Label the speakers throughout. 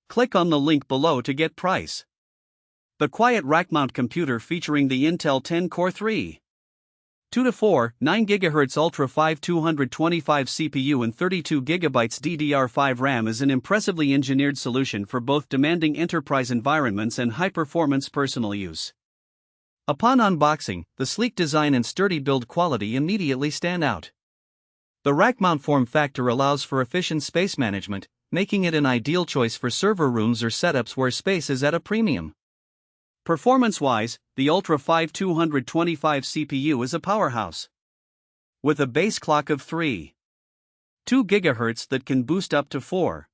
Speaker 1: Click on the link below to get price. The Quiet Rackmount Computer featuring the Intel 10 Core 3.2 to 4.9GHz Ultra 5 225 CPU and 32GB DDR5 RAM is an impressively engineered solution for both demanding enterprise environments and high-performance personal use. Upon unboxing, the sleek design and sturdy build quality immediately stand out. The rack mount form factor allows for efficient space management, making it an ideal choice for server rooms or setups where space is at a premium. Performance-wise, the Ultra 5 225 CPU is a powerhouse. With a base clock of 3.2 GHz that can boost up to 4.9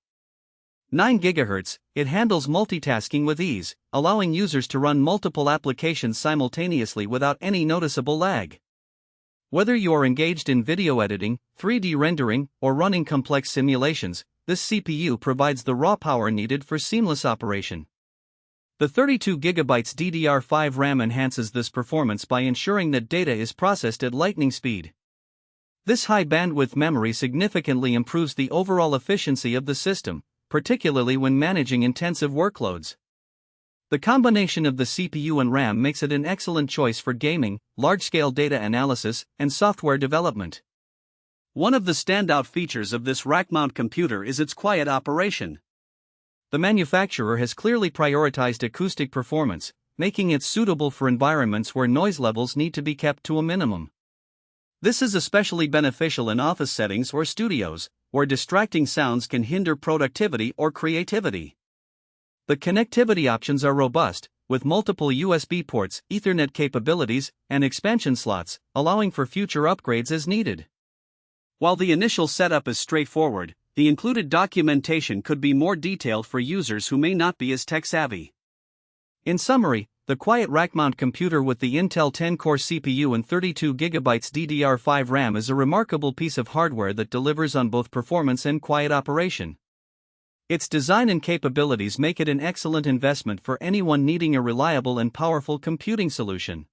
Speaker 1: GHz, it handles multitasking with ease, allowing users to run multiple applications simultaneously without any noticeable lag. Whether you are engaged in video editing, 3D rendering, or running complex simulations, this CPU provides the raw power needed for seamless operation. The 32GB DDR5 RAM enhances this performance by ensuring that data is processed at lightning speed. This high bandwidth memory significantly improves the overall efficiency of the system, particularly when managing intensive workloads. The combination of the CPU and RAM makes it an excellent choice for gaming, large-scale data analysis, and software development. One of the standout features of this rack-mount computer is its quiet operation. The manufacturer has clearly prioritized acoustic performance, making it suitable for environments where noise levels need to be kept to a minimum. This is especially beneficial in office settings or studios, where distracting sounds can hinder productivity or creativity. The connectivity options are robust, with multiple USB ports, Ethernet capabilities, and expansion slots, allowing for future upgrades as needed. While the initial setup is straightforward, the included documentation could be more detailed for users who may not be as tech-savvy. In summary, the Quiet Rackmount Computer with the Intel 10 Core CPU and 32GB DDR5 RAM is a remarkable piece of hardware that delivers on both performance and quiet operation. Its design and capabilities make it an excellent investment for anyone needing a reliable and powerful computing solution.